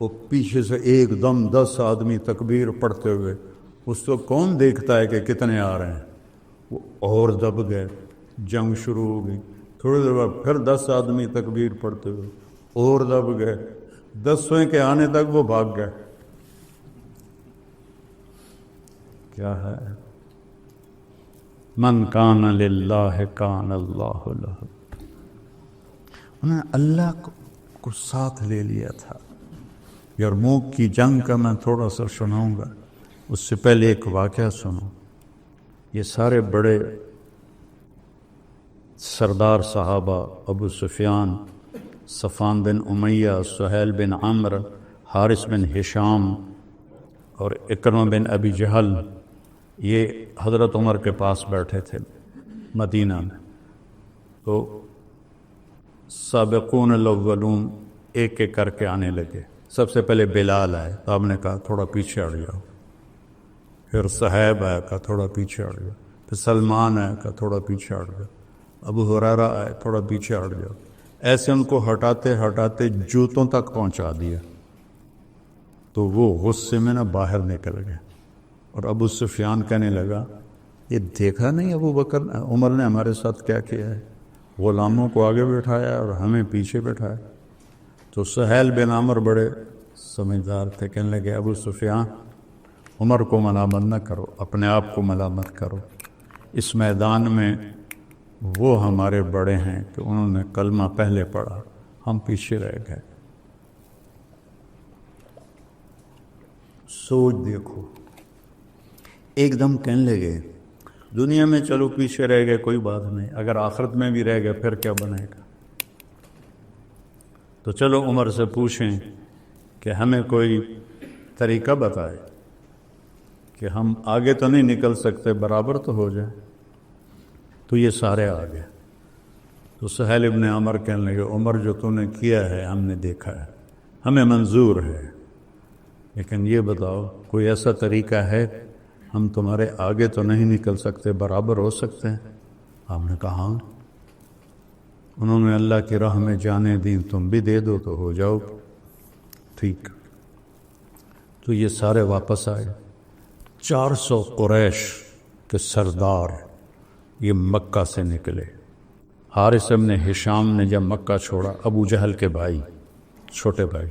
وہ پیچھے سے ایک دم 10 آدمی تکبیر پڑھتے ہوئے، اس کو کون دیکھتا ہے کہ کتنے آ رہے ہیں، وہ اور دب گئے، جنگ شروع ہو گئی۔ تھوڑی دیر بعد پھر 10 آدمی تکبیر پڑھتے ہوئے اور دب گئے، 10ویں کے آنے تک وہ بھاگ گئے۔ کیا ہے؟ من کان للہ کان اللہ لہ، انہوں نے اللہ کو ساتھ لے لیا تھا۔ یرموک کی جنگ کا میں تھوڑا سا سناؤں گا، اس سے پہلے ایک واقعہ سنو۔ یہ سارے بڑے سردار صحابہ، ابو سفیان، صفوان بن امیہ، سہیل بن عمرو، حارث بن ہشام اور اکرمہ بن ابی جہل، یہ حضرت عمر کے پاس بیٹھے تھے مدینہ میں۔ تو سابقون الاولون ایک ایک کر کے آنے لگے۔ سب سے پہلے بلال آئے تو آپ نے کہا تھوڑا پیچھے ہٹ جاؤ۔ پھر صہیب آیا، کہا تھوڑا پیچھے ہٹ جاؤ۔ پھر سلمان آیا، کہا تھوڑا پیچھے ہٹ جاؤ۔ ابو ہریرہ آئے، تھوڑا پیچھے ہٹ جاؤ۔ ایسے ان کو ہٹاتے ہٹاتے جوتوں تک پہنچا دیا، تو وہ غصے میں نہ باہر نکل گئے۔ اور ابو سفیان کہنے لگا یہ دیکھا نہیں ابو بکر عمر نے ہمارے ساتھ کیا کیا ہے، غلاموں کو آگے بٹھایا اور ہمیں پیچھے بٹھایا۔ تو سہیل بن عمرو بڑے سمجھدار تھے، کہنے لگے ابو سفیان عمر کو ملامت نہ کرو، اپنے آپ کو ملامت کرو، اس میدان میں وہ ہمارے بڑے ہیں کہ انہوں نے کلمہ پہلے پڑھا، ہم پیچھے رہ گئے۔ سوچ دیکھو، ایک دم کہنے لگے دنیا میں چلو پیچھے رہ گئے کوئی بات نہیں، اگر آخرت میں بھی رہ گئے پھر کیا بنے گا؟ تو چلو عمر سے پوچھیں کہ ہمیں کوئی طریقہ بتائے کہ ہم آگے تو نہیں نکل سکتے، برابر تو ہو جائے۔ تو یہ سارے آ گئے۔ تو سہیل ابن عمر کہنے لگے عمر جو تو نے کیا ہے ہم نے دیکھا ہے، ہمیں منظور ہے، لیکن یہ بتاؤ کوئی ایسا طریقہ ہے، ہم تمہارے آگے تو نہیں نکل سکتے، برابر ہو سکتے ہیں؟ آپ نے کہا ہاں۔ انہوں نے اللہ کی راہ میں جانے دیں، تم بھی دے دو تو ہو جاؤ ٹھیک۔ تو یہ سارے واپس آئے، 400 قریش کے سردار یہ مکہ سے نکلے۔ حارث بن ہشام نے جب مکہ چھوڑا، ابو جہل کے بھائی، چھوٹے بھائی،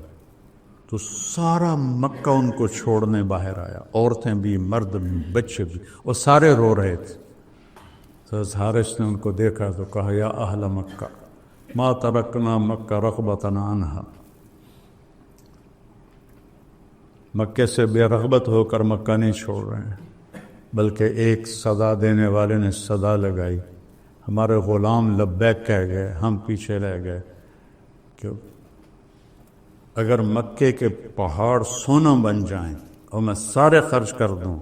تو سارا مکہ ان کو چھوڑنے باہر آیا، عورتیں بھی، مرد بھی، بچے بھی، اور سارے رو رہے تھے۔ تو حارث نے ان کو دیکھا تو کہا یا اہل مکہ ما ترکنا مکہ رغبتنا عنہا، مکے سے بے رغبت ہو کر مکہ نہیں چھوڑ رہے ہیں، بلکہ ایک صدا دینے والے نے صدا لگائی، ہمارے غلام لبیک کہہ گئے، ہم پیچھے رہ گئے کہ اگر مکے کے پہاڑ سونا بن جائیں اور میں سارے خرچ کر دوں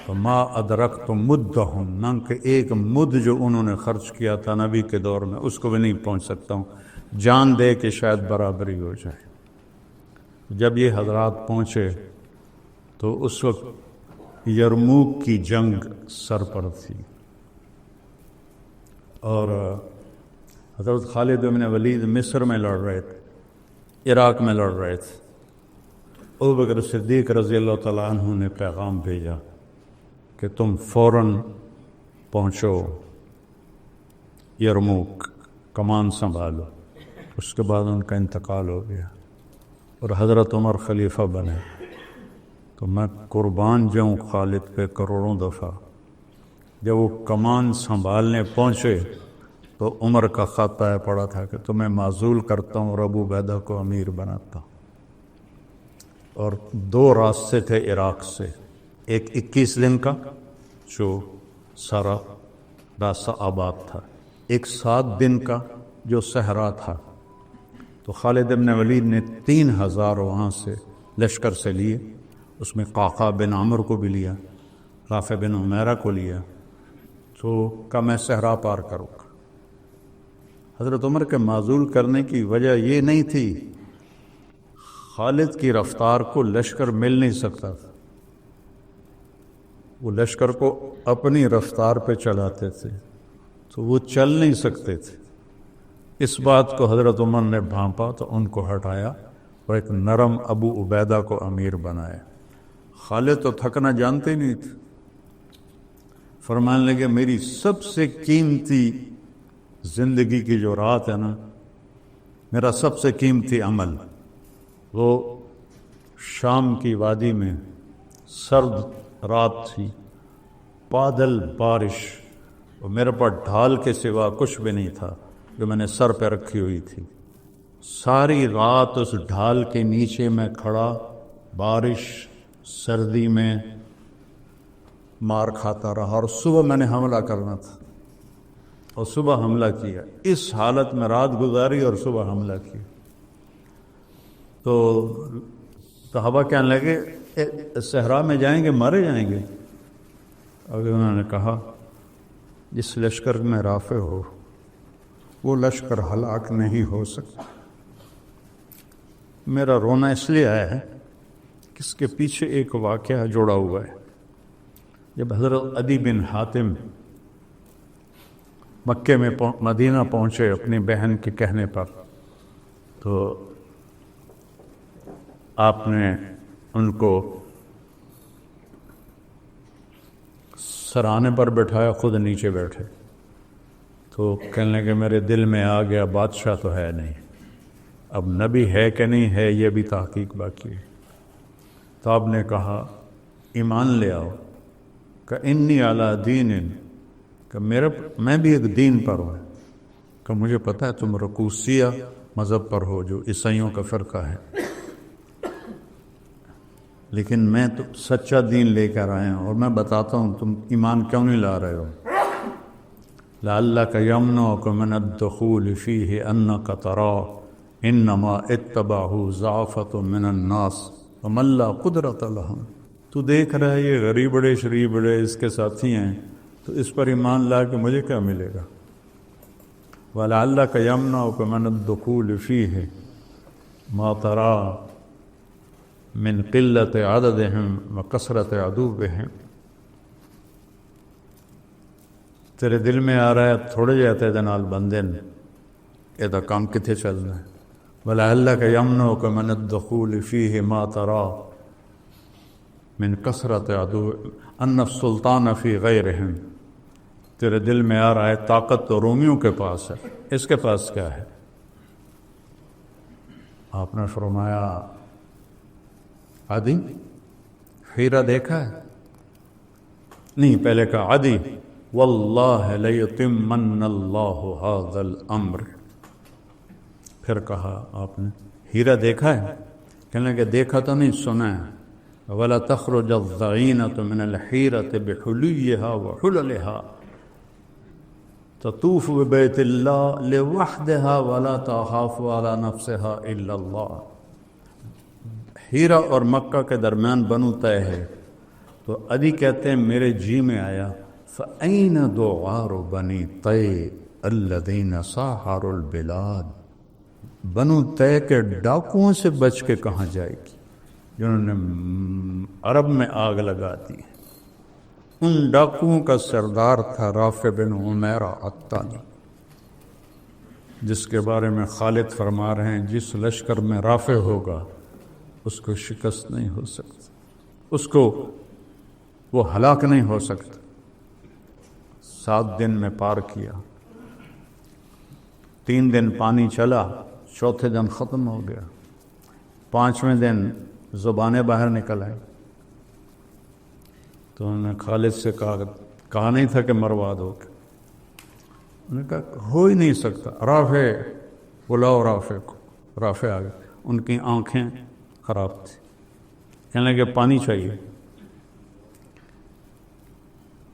تو ما ادرکت مدہم، نہ کہ ایک مد جو انہوں نے خرچ کیا تھا نبی کے دور میں اس کو بھی نہیں پہنچ سکتا ہوں، جان دے کہ شاید برابری ہو جائے۔ جب یہ حضرات پہنچے تو اس وقت یرموک کی جنگ سر پر تھی، اور حضرت خالد بن ولید مصر میں لڑ رہے تھے، عراق میں لڑ رہے تھے۔ ابوبکر صدیق رضی اللہ تعالیٰ عنہ نے پیغام بھیجا کہ تم فوراً پہنچو یرموک، کمان سنبھالو۔ اس کے بعد ان کا انتقال ہو گیا اور حضرت عمر خلیفہ بنے۔ تو میں قربان جاؤں خالد پہ کروڑوں دفعہ۔ جب وہ کمان سنبھالنے پہنچے تو عمر کا خط آیا پڑا تھا کہ تمہیں معزول کرتا ہوں اور ابو عبیدہ کو امیر بناتا ہوں۔ اور 2 راستے تھے عراق سے، ایک 21 دن کا جو سارا راستہ آباد تھا، ایک 7 دن کا جو صحرا تھا۔ تو خالد بن ولید نے 3000 وہاں سے لشکر سے لیے، اس میں قعقاع بن عمرو کو بھی لیا، رافع بن عمیرہ کو لیا، تو کہ میں صحرا پار کروں گا۔ حضرت عمر کے معزول کرنے کی وجہ یہ نہیں تھی، خالد کی رفتار کو لشکر مل نہیں سکتا تھا، وہ لشکر کو اپنی رفتار پہ چلاتے تھے تو وہ چل نہیں سکتے تھے۔ اس بات کو حضرت عمر نے بھانپا تو ان کو ہٹایا اور ایک نرم ابو عبیدہ کو امیر بنایا۔ خالد تو تھکنا جانتے نہیں تھے، فرمانے لگے میری سب سے قیمتی زندگی کی جو رات ہے نا، میرا سب سے قیمتی عمل وہ شام کی وادی میں سرد رات تھی، بادل بارش، اور میرے پاس ڈھال کے سوا کچھ بھی نہیں تھا جو میں نے سر پہ رکھی ہوئی تھی۔ ساری رات اس ڈھال کے نیچے میں کھڑا، بارش سردی میں مار کھاتا رہا، اور صبح میں نے حملہ کرنا تھا اور صبح حملہ کیا۔ اس حالت میں رات گزاری اور صبح حملہ کیا۔ تو صحابہ کہنے لگے صحرا میں جائیں گے مارے جائیں گے؟ اور انہوں نے کہا جس لشکر میں رافع ہو وہ لشکر ہلاک نہیں ہو سکتا۔ میرا رونا اس لیے آیا ہے کہ اس کے پیچھے ایک واقعہ جڑا ہوا ہے۔ جب حضرت عدی بن حاتم مکے میں مدینہ پہنچے اپنی بہن کے کہنے پر، تو آپ نے ان کو سرانے پر بٹھایا، خود نیچے بیٹھے۔ تو کہنے لگے میرے دل میں آ گیا بادشاہ تو ہے نہیں، اب نبی ہے کہ نہیں ہے یہ بھی تحقیق باقی ہے۔ تو آپ نے کہا ایمان لے آؤ، کہ انی علی دین، کہ میں بھی ایک دین پر ہوں، کہ مجھے پتہ ہے تم رکوسیہ مذہب پر ہو جو عیسائیوں کا فرقہ ہے، لیکن میں تو سچا دین لے کر آیا ہوں اور میں بتاتا ہوں تم ایمان کیوں نہیں لا رہے ہو۔ لعلک یمنعک من الدخول فیہ انک ترا انما اتبعہ ضعفۃ من الناس ومن لا قدرۃ لہم۔ تو دیکھ رہا ہے یہ غریب بڑے شریف بڑے اس کے ساتھی ہیں، تو اس پر ایمان لا کے مجھے کیا ملے گا؟ وَلَعَلَّكَ يَمْنَعُكَ مِنَ الدُّخُولِ فِيهِ مَا تَرَى من قلت عددهم وکثرت عدوهم۔ تیرے دل میں آ رہا ہے تھوڑے جاتے دے نال بندے نے، یہ کام کتنے چلنا ہے۔ وَلَعَلَّكَ يَمْنَعُكَ مِنَ الدُّخُولِ فِيهِ مَا تَرَى من کثرت عدوهم أَنَّ السُّلْطَانَ فِي غَيْرِهِمْ۔ تیرے دل میں آ رہا ہے طاقت تو رومیوں کے پاس ہے، اس کے پاس کیا ہے؟ آپ نے فرمایا عدی ہیرا دیکھا ہے؟ نہیں، پہلے کہا عدی واللہ لیتمن اللہ ھذا الامر، پھر کہا آپ نے ہیرا دیکھا ہے؟ کہنے کہ دیکھا تو نہیں، سنا ہے۔ ولا تخرج الضعینۃ من الحیرۃ بحلیھا وحللھا تطوف ببیت اللہ لوحدھا ولا تخاف علی نفسھا الا اللہ۔ ہیرا اور مکہ کے درمیان بنو طے ہے، تو عدی کہتے ہیں میرے جی میں آیا فَأَيْنَ دُعَارُ بَنِي طَيْ الَّذِينَ سَاحَرُوا الْبِلَادِ۔ بنو طے کے ڈاکوؤں سے بچ کے کہاں جائے گی جنہوں نے عرب میں آگ لگا دی۔ ان ڈاکوؤں کا سردار تھا رافع بن عمیرہ الطانی۔ جس کے بارے میں خالد فرما رہے ہیں جس لشکر میں رافع ہوگا اس کو شکست نہیں ہو سکتی، اس کو وہ ہلاک نہیں ہو سکتا۔ 7 دن میں پار کیا، 3 دن پانی چلا، چوتھے دن ختم ہو گیا، 5ویں دن زبانیں باہر نکل آئی۔ تو انہوں نے خالد سے کہا نہیں تھا کہ مروا دو، انہوں نے کہا ہو ہی نہیں سکتا، رافع بلاؤ رافع کو۔ رافع آ گئے، ان کی آنکھیں خراب تھی، کہنے لگے پانی چاہیے،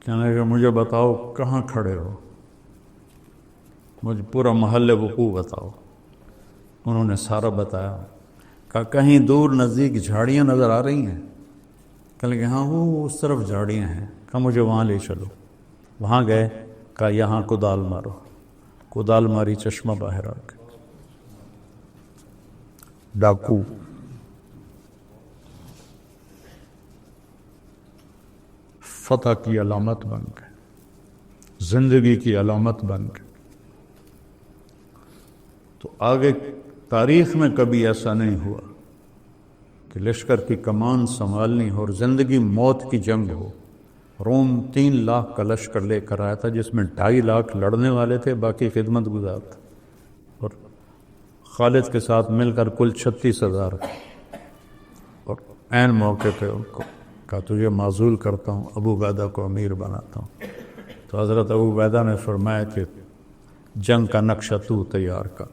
کہنے لگے مجھے بتاؤ کہاں کھڑے ہو، مجھے پورا محل وقوع بتاؤ۔ انہوں نے سارا بتایا، کہا کہیں دور نزدیک جھاڑیاں نظر آ رہی ہیں؟ کہنے لگے ہاں وہ اس طرف جھاڑیاں ہیں۔ کہا مجھے وہاں لے چلو۔ وہاں گئے، کہا یہاں کدال مارو، کدال ماری، چشمہ باہر آ گیا۔ ڈاکو فتح کی علامت بن گئے، زندگی کی علامت بن گئے۔ تو آگے تاریخ میں کبھی ایسا نہیں ہوا کہ لشکر کی کمان سنبھالنی ہو اور زندگی موت کی جنگ ہو۔ روم 3 لاکھ کا لشکر لے کر آیا تھا، جس میں 2.5 لاکھ لڑنے والے تھے، باقی خدمت گزار تھے، اور خالد کے ساتھ مل کر کل 36,000 تھے۔ اور عین موقع پہ ان کو کہا تجھے معزول کرتا ہوں، ابو عبیدہ کو امیر بناتا ہوں۔ تو حضرت ابو عبیدہ نے فرمایا کہ جنگ کا نقشہ تو تیار کر۔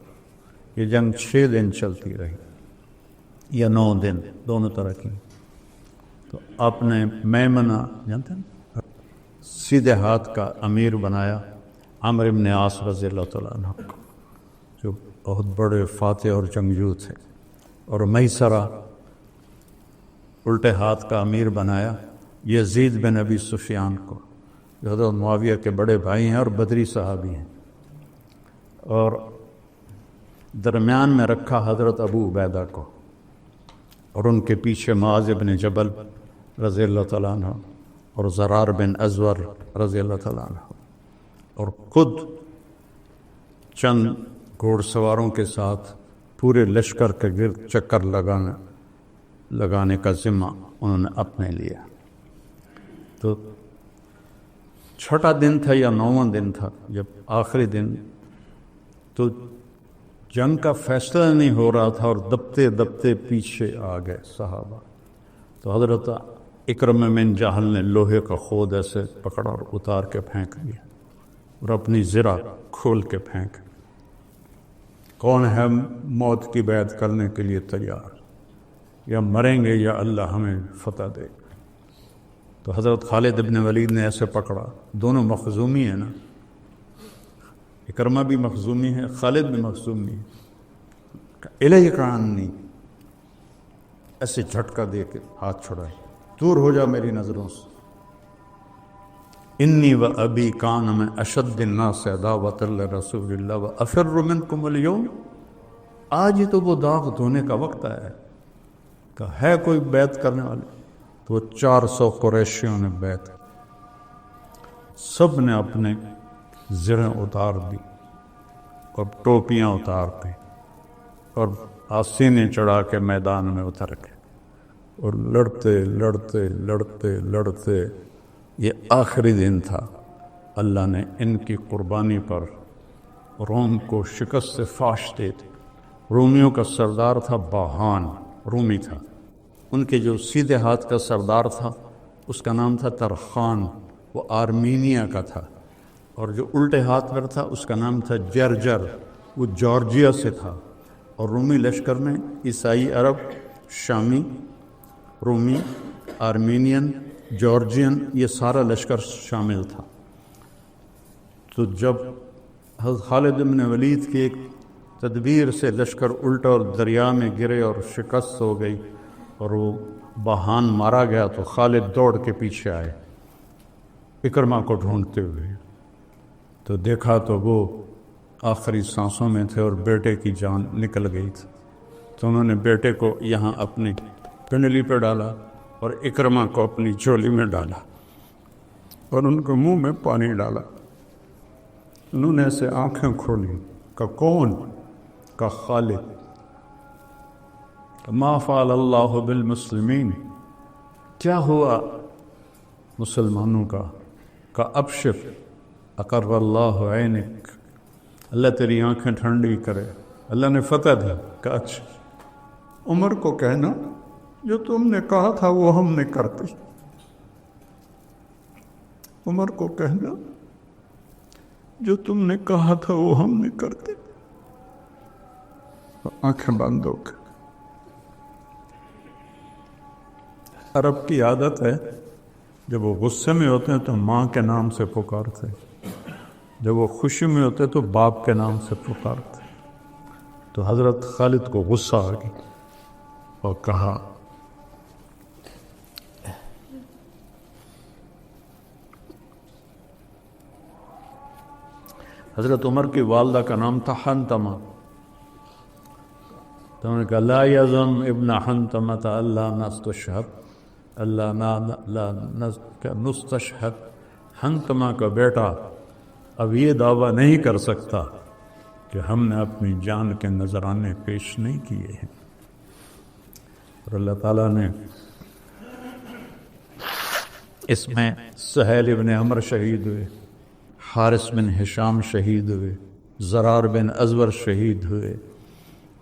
یہ جنگ 6 دن چلتی رہی یا 9 دن، دونوں طرح کی۔ تو آپ نے میمنہ جانتے ہیں سیدھے ہاتھ کا امیر بنایا عمرو بن عاص رضی اللہ تعالیٰ عنہ کو، جو بہت بڑے فاتح اور جنگجو تھے، اور میسرہ الٹے ہاتھ کا امیر بنایا یزید بن ابی سفیان کو، جو حضرت معاویہ کے بڑے بھائی ہیں اور بدری صحابی ہیں، اور درمیان میں رکھا حضرت ابو عبیدہ کو، اور ان کے پیچھے معاذ بن جبل رضی اللہ تعالیٰ عنہ اور زرار بن ازور رضی اللہ تعالیٰ عنہ، اور خود چند گھوڑ سواروں کے ساتھ پورے لشکر کے گرد چکر لگانے کا ذمہ انہوں نے اپنے لیا۔ تو 6واں دن تھا یا 9واں دن تھا، جب آخری دن، تو جنگ کا فیصلہ نہیں ہو رہا تھا اور دبتے دبتے پیچھے آ گئے صحابہ۔ تو حضرت اکرمہ بن جہل نے لوہے کا خود ایسے پکڑا اور اتار کے پھینک دیا، اور اپنی زرہ کھول کے پھینک۔ کون ہے موت کی بیعت کرنے کے لیے تیار؟ یا مریں گے یا اللہ ہمیں فتح دے گا۔ تو حضرت خالد ابن ولید نے ایسے پکڑا، دونوں مخزومی ہیں نا، اکرمہ بھی مخزومی ہے، خالد بھی مخزومی ہے۔ الیک عنی، ایسے جھٹکا دے کے ہاتھ چھڑائے، دور ہو جا میری نظروں سے۔ انی و ابی کان من اشد الناس عداوۃ لرسول اللہ وافر منکم اليوم، آج ہی تو وہ داغ دھونے کا وقت آیا ہے۔ کہ ہے کوئی بیعت کرنے والے؟ تو 400 قریشیوں نے بیعت، سب نے اپنے زریں اتار دی اور ٹوپیاں اتار دی اور آستینیں چڑھا کے میدان میں اتر گئے، اور لڑتے لڑتے لڑتے لڑتے یہ آخری دن تھا، اللہ نے ان کی قربانی پر روم کو شکست سے فاش دے دی۔ رومیوں کا سردار تھا باہان، رومی تھا، ان کے جو سیدھے ہاتھ کا سردار تھا اس کا نام تھا ترخان، وہ آرمینیا کا تھا، اور جو الٹے ہاتھ پر تھا اس کا نام تھا جرجر، وہ جارجیا سے تھا۔ اور رومی لشکر میں عیسائی عرب، شامی، رومی، آرمینین، جارجین، یہ سارا لشکر شامل تھا۔ تو جب حضرت خالد بن ولید کی ایک تدبیر سے لشکر الٹا اور دریا میں گرے اور شکست ہو گئی اور وہ باہان مارا گیا، تو خالد دوڑ کے پیچھے آئے اکرمہ کو ڈھونڈتے ہوئے، تو دیکھا تو وہ آخری سانسوں میں تھے اور بیٹے کی جان نکل گئی تھی۔ تو انہوں نے بیٹے کو یہاں اپنی پنڈلی پہ ڈالا اور اکرمہ کو اپنی جھولی میں ڈالا اور ان کو منہ میں پانی ڈالا۔ انہوں نے ایسے آنکھیں کھولی کا کون؟ کا خالق. ما فعل اللہ بالمسلمین، کیا ہوا مسلمانوں کا ابشر اقر اللہ عینک، اللہ تیری آنکھیں ٹھنڈی کرے، اللہ نے فتح دی. کہ اچھا عمر کو کہنا جو تم نے کہا تھا وہ ہم نے کر دی. عمر کو کہنا جو تم نے کہا تھا وہ ہم نے کر دی. آنکھیں بند ہو گئی. عرب کی عادت ہے جب وہ غصے میں ہوتے ہیں تو ماں کے نام سے پکارتے، جب وہ خوشی میں ہوتے تو باپ کے نام سے پکارتے. تو حضرت خالد کو غصہ آ گیا اور کہا حضرت عمر کی والدہ کا نام تھا حنتمہ. تو انہوں نے کہا لا یظن ابن حنتمہ اللہ نستشہد، اللہ نستشہد. حنتمہ کا بیٹا اب یہ دعویٰ نہیں کر سکتا کہ ہم نے اپنی جان کے نذرانے پیش نہیں کیے ہیں. اور اللہ تعالیٰ نے اس میں سہیل ابن عمر شہید ہوئے، حارث بن ہشام شہید ہوئے، زرار بن ازور شہید ہوئے،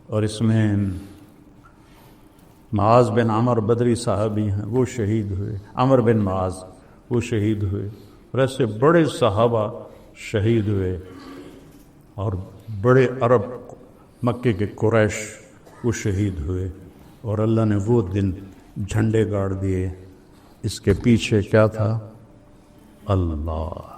اور اس میں معاذ بن عمر بدری صحابی ہیں وہ شہید ہوئے، عمر بن معاذ وہ شہید ہوئے، اور ایسے بڑے صحابہ شہید ہوئے. اور بڑے عرب مکے کے قریش وہ شہید ہوئے. اور اللہ نے وہ دن جھنڈے گاڑ دیے. اس کے پیچھے کیا تھا؟ اللہ.